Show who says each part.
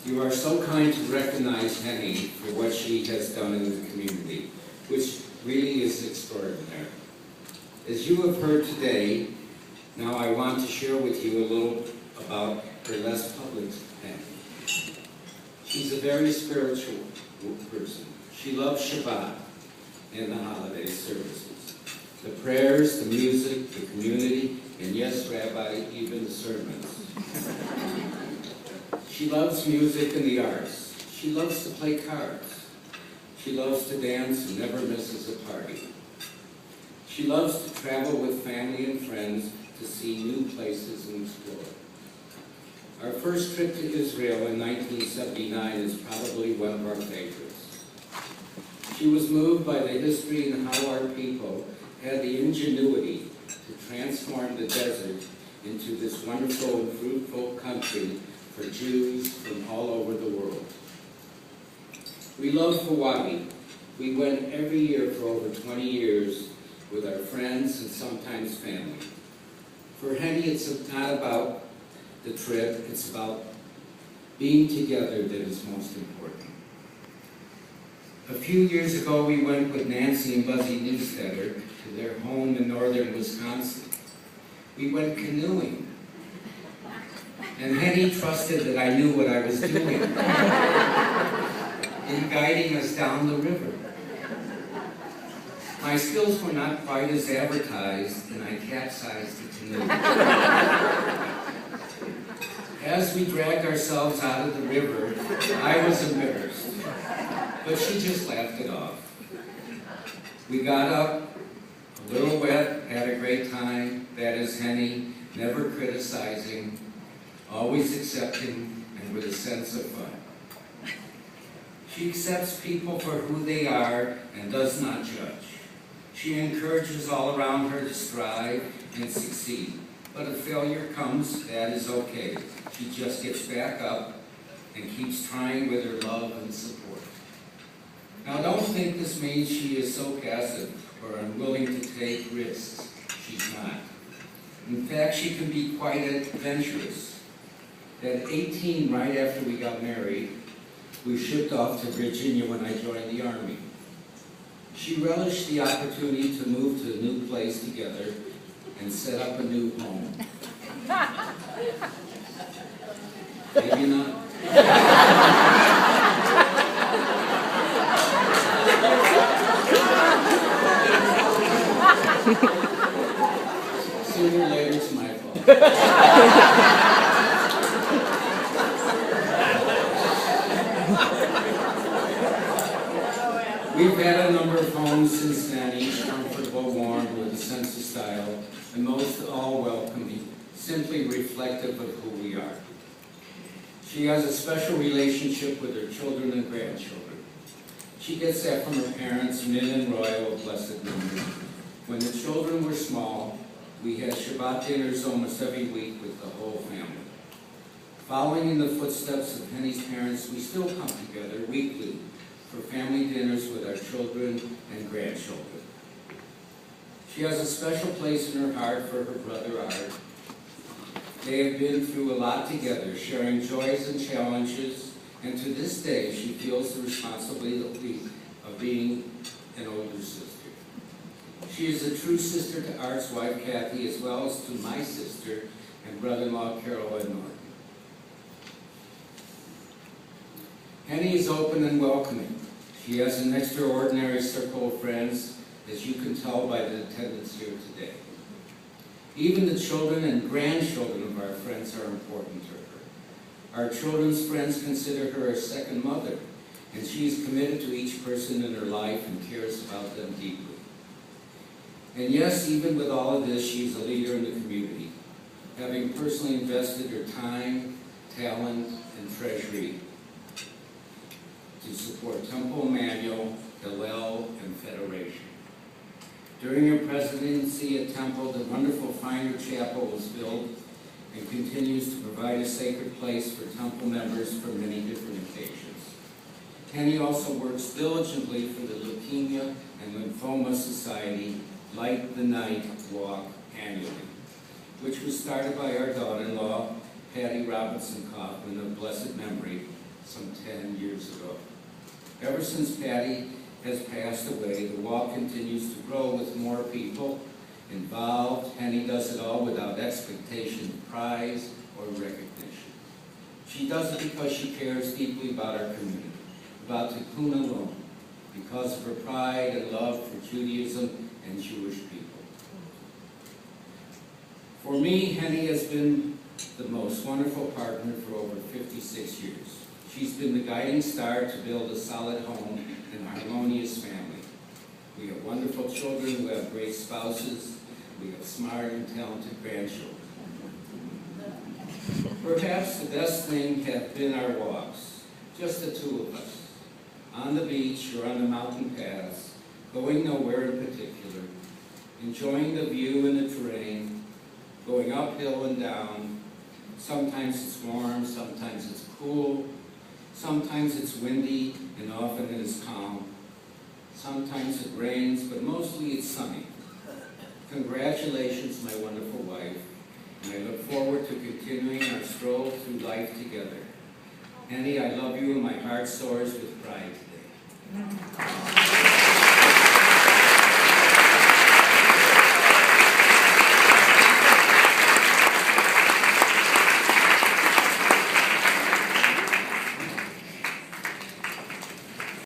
Speaker 1: You are so kind to recognize Henny for what she has done in the community, which really is extraordinary. As you have heard today, now I want to share with you a little about her less public Henny. She's a very spiritual person. She loves Shabbat and the holiday services, the prayers, the music, the community, and yes, Rabbi, even the sermons. She loves music and the arts. She loves to play cards. She loves to dance and never misses a party. She loves to travel with family and friends to see new places and explore. Our first trip to Israel in 1979 is probably one of our favorites. She was moved by the history and how our people had the ingenuity to transform the desert into this wonderful and fruitful country for Jews from all over the world. We love Hawaii. We went every year for over 20 years with our friends and sometimes family. For Henny, it's not about the trip, it's about being together that is most important. A few years ago, we went with Nancy and Buzzy Newstetter to their home in northern Wisconsin. We went canoeing. And Henny trusted that I knew what I was doing in guiding us down the river. My skills were not quite as advertised, and I capsized the canoe. As we dragged ourselves out of the river, I was embarrassed, but she just laughed it off. We got up, a little wet, had a great time. That is Henny, never criticizing, always accepting, and with a sense of fun. She accepts people for who they are and does not judge. She encourages all around her to strive and succeed. But if failure comes, that is okay. She just gets back up and keeps trying with her love and support. Now don't think this means she is so passive or unwilling to take risks. She's not. In fact, she can be quite adventurous. At 18, right after we got married, we shipped off to Virginia when I joined the Army. She relished the opportunity to move to a new place together and set up a new home. Maybe not. Sooner or later, it's my fault. We've had a number of homes since then, each comfortable, warm, with a sense of style, and most all welcoming, simply reflective of who we are. She has a special relationship with her children and grandchildren. She gets that from her parents, Min and Royal, of blessed memory. When the children were small, we had Shabbat dinners almost every week with the whole family. Following in the footsteps of Henny's parents, we still come together weekly for family dinners with our children and grandchildren. She has a special place in her heart for her brother Art. They have been through a lot together, sharing joys and challenges, and to this day she feels the responsibility of being an older sister. She is a true sister to Art's wife Kathy, as well as to my sister and brother-in-law Carol and Norton. Henny is open and welcoming. She has an extraordinary circle of friends, as you can tell by the attendance here today. Even the children and grandchildren of our friends are important to her. Our children's friends consider her a second mother, and she is committed to each person in her life and cares about them deeply. And yes, even with all of this, she's a leader in the community, having personally invested her time, talent, and treasury to support Temple Emmanuel, Hillel, and Federation. During her presidency at Temple, the wonderful Finder Chapel was built and continues to provide a sacred place for Temple members for many different occasions. Henny also works diligently for the Leukemia and Lymphoma Society Light the Night Walk annually, which was started by our daughter-in-law, Patty Robinson Kaufman of blessed memory, some 10 years ago. Ever since Patty has passed away, the walk continues to grow with more people involved. Henny does it all without expectation of prize or recognition. She does it because she cares deeply about our community, about Tikkun Olam, because of her pride and love for Judaism and Jewish people. For me, Henny has been the most wonderful partner for over 56 years. She's been the guiding star to build a solid home and a harmonious family. We have wonderful children who have great spouses. We have smart and talented grandchildren. Perhaps the best thing have been our walks, just the two of us, on the beach or on the mountain paths, going nowhere in particular, enjoying the view and the terrain, going uphill and down. Sometimes it's warm, sometimes it's cool, sometimes it's windy, and often it is calm. Sometimes it rains, but mostly it's sunny. Congratulations, my wonderful wife, and I look forward to continuing our stroll through life together. Henny, I love you, and my heart soars with pride today.